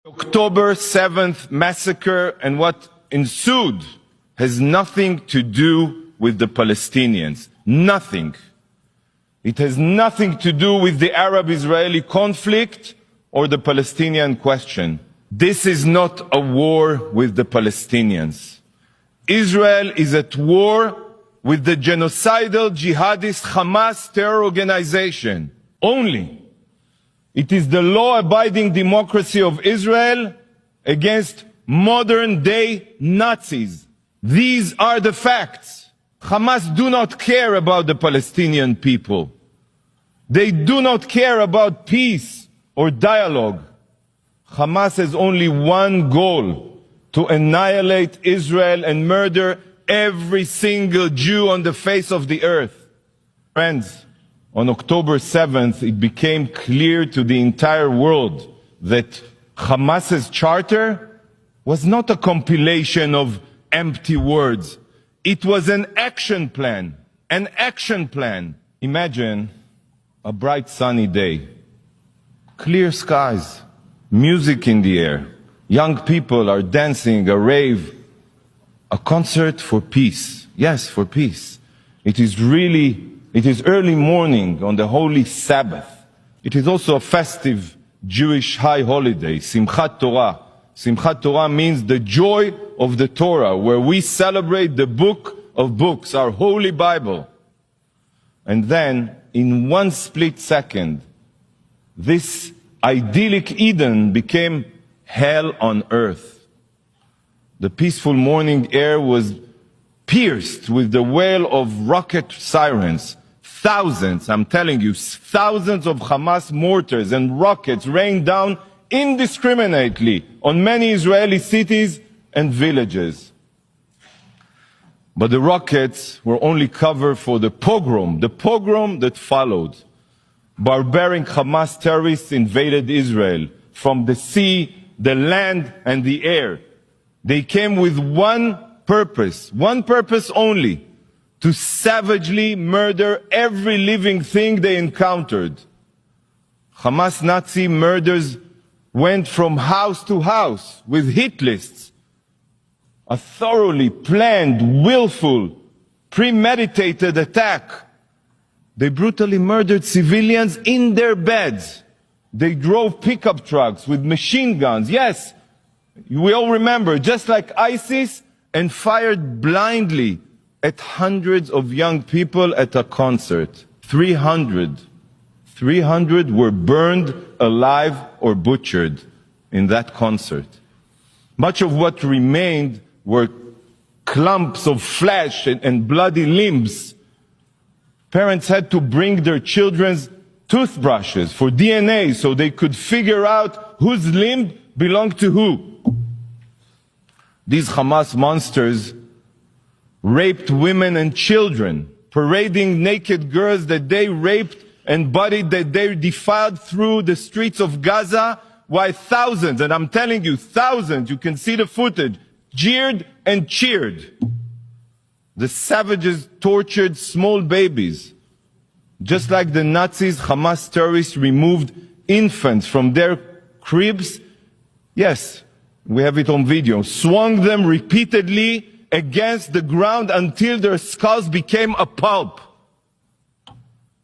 October 7th massacre and what ensued has nothing to do with the Palestinians. Nothing. It has nothing to do with the Arab-Israeli conflict or the Palestinian question. This is not a war with the Palestinians. Israel is at war with the genocidal jihadist Hamas terror organization. Only. It is the law-abiding democracy of Israel against modern-day Nazis. These are the facts. Hamas do not care about the Palestinian people. They do not care about peace or dialogue. Hamas has only one goal: to annihilate Israel and murder every single Jew on the face of the earth. Friends, on October 7th, it became clear to the entire world that Hamas's charter was not a compilation of empty words. It was an action plan. An action plan. Imagine a bright sunny day, clear skies, music in the air, young people are dancing, a rave, a concert for peace. Yes, for peace. It is early morning on the holy Sabbath. It is also a festive Jewish high holiday, Simchat Torah. Simchat Torah means the joy of the Torah, where we celebrate the book of books, our holy Bible. And then, in one split second, this idyllic Eden became hell on earth. The peaceful morning air was pierced with the wail of rocket sirens. Thousands, I'm telling you, thousands of Hamas mortars and rockets rained down indiscriminately on many Israeli cities and villages. But the rockets were only cover for the pogrom that followed. Barbaric Hamas terrorists invaded Israel from the sea, the land, and the air. They came with one purpose only: to savagely murder every living thing they encountered. Hamas Nazi murders went from house to house with hit lists. A thoroughly planned, willful, premeditated attack. They brutally murdered civilians in their beds. They drove pickup trucks with machine guns. Yes, we all remember, just like ISIS, and fired blindly at hundreds of young people at a concert. 300 were burned alive or butchered in that concert. Much of what remained were clumps of flesh and bloody limbs. Parents had to bring their children's toothbrushes for DNA so they could figure out whose limb belonged to who. These Hamas monsters raped women and children, parading naked girls that they raped and bodies that they defiled through the streets of Gaza, while thousands, and I'm telling you, thousands, you can see the footage, jeered and cheered. The savages tortured small babies. Just like the Nazis, Hamas terrorists removed infants from their cribs. Yes, we have it on video. Swung them repeatedly against the ground until their skulls became a pulp.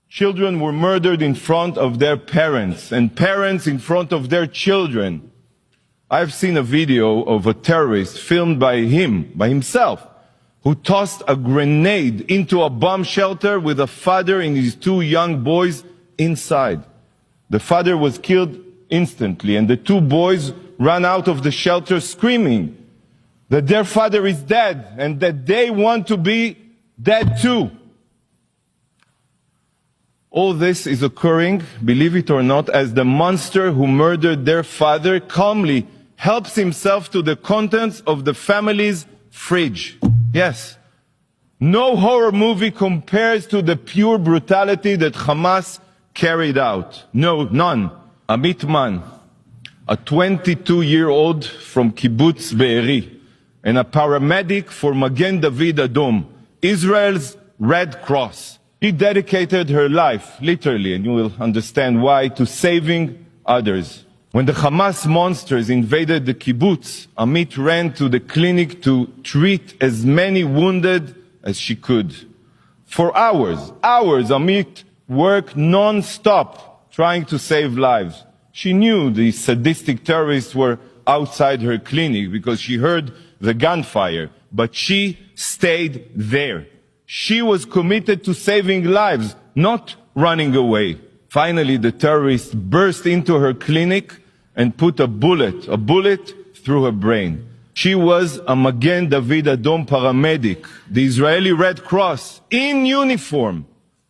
Children were murdered in front of their parents, and parents in front of their children. I've seen a video of a terrorist filmed by himself, who tossed a grenade into a bomb shelter with a father and his two young boys inside. The father was killed instantly, and the two boys ran out of the shelter screaming that their father is dead and that they want to be dead too. All this is occurring, believe it or not, as the monster who murdered their father calmly helps himself to the contents of the family's fridge. Yes, no horror movie compares to the pure brutality that Hamas carried out. No, none. Amit Man, a 22-year-old from Kibbutz Be'eri, and a paramedic for Magen David Adom, Israel's Red Cross. She dedicated her life, literally, and you will understand why, to saving others. When the Hamas monsters invaded the kibbutz, Amit ran to the clinic to treat as many wounded as she could. For hours, Amit worked non-stop trying to save lives. She knew the sadistic terrorists were outside her clinic because she heard the gunfire, but she stayed there. She was committed to saving lives, not running away. Finally, the terrorists burst into her clinic and put a bullet through her brain. She was a Magen David Adom paramedic, the Israeli Red Cross, in uniform.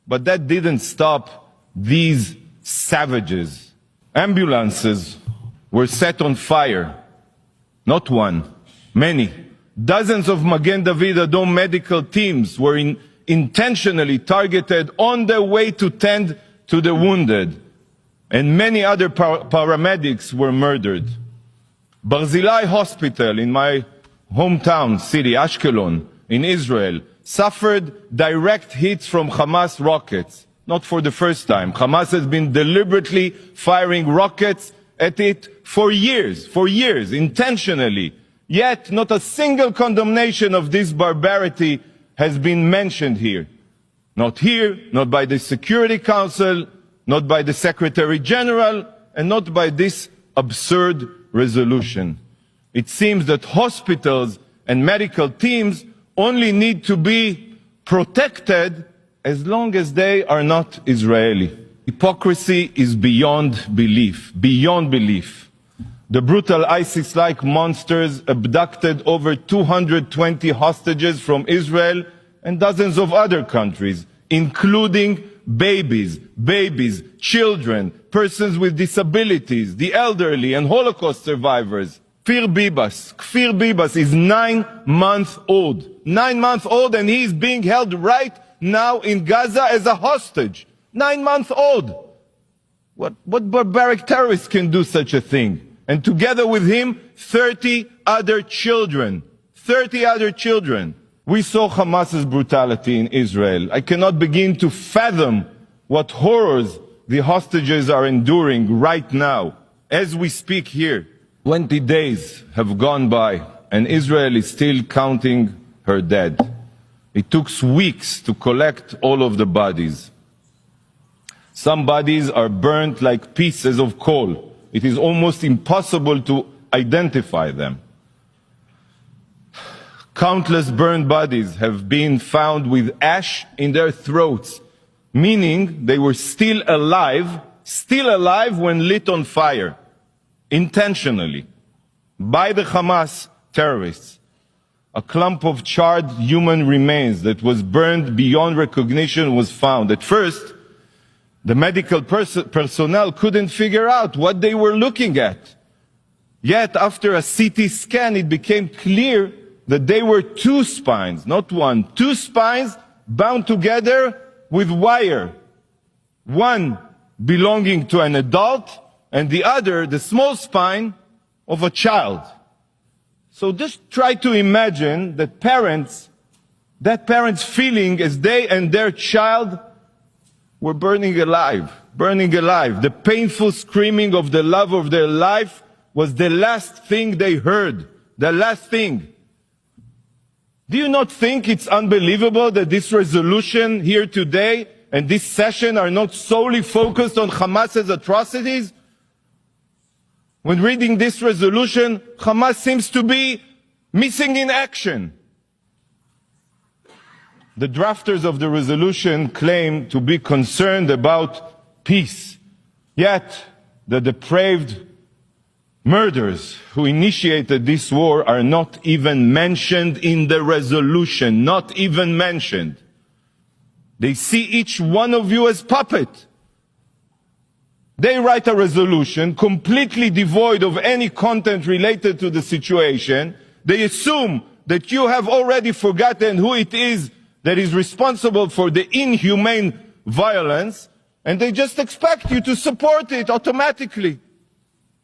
But that didn't stop these savages. Ambulances were set on fire. Not one, many. Dozens of Magen David Adom medical teams were intentionally targeted on their way to tend to the wounded. And many other paramedics were murdered. Barzilai Hospital in my hometown city, Ashkelon, in Israel, suffered direct hits from Hamas rockets. Not for the first time. Hamas has been deliberately firing rockets at it for years, intentionally. Yet not a single condemnation of this barbarity has been mentioned here. Not here, not by the Security Council, not by the Secretary General, and not by this absurd resolution. It seems that hospitals and medical teams only need to be protected as long as they are not Israeli. Hypocrisy is beyond belief, beyond belief. The brutal ISIS-like monsters abducted over 220 hostages from Israel and dozens of other countries, including babies, children, persons with disabilities, the elderly, and Holocaust survivors. Kfir Bibas is 9 months old. 9 months old, and he is being held right now in Gaza as a hostage. 9 months old. What barbaric terrorist can do such a thing? And together with him, 30 other children. 30 other children. We saw Hamas's brutality in Israel. I cannot begin to fathom what horrors the hostages are enduring right now, as we speak here. 20 days have gone by, and Israel is still counting her dead. It took weeks to collect all of the bodies. Some bodies are burnt like pieces of coal. It is almost impossible to identify them. Countless burned bodies have been found with ash in their throats, meaning they were still alive when lit on fire, intentionally, by the Hamas terrorists. A clump of charred human remains that was burned beyond recognition was found. At first, the medical personnel couldn't figure out what they were looking at. Yet, after a CT scan, it became clear that they were two spines, not one, two spines bound together with wire. One belonging to an adult, and the other, the small spine, of a child. So just try to imagine that parents feeling as they and their child were burning alive. The painful screaming of the love of their life was the last thing they heard. The last thing. Do you not think it's unbelievable that this resolution here today and this session are not solely focused on Hamas's atrocities? When reading this resolution, Hamas seems to be missing in action. The drafters of the resolution claim to be concerned about peace. Yet, the depraved murderers who initiated this war are not even mentioned in the resolution, not even mentioned. They see each one of you as puppet. They write a resolution completely devoid of any content related to the situation. They assume that you have already forgotten who it is that is responsible for the inhumane violence, and they just expect you to support it automatically.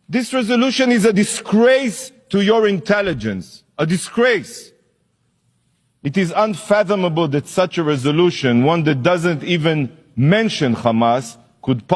This resolution is a disgrace to your intelligence, a disgrace. It is unfathomable that such a resolution, one that doesn't even mention Hamas, could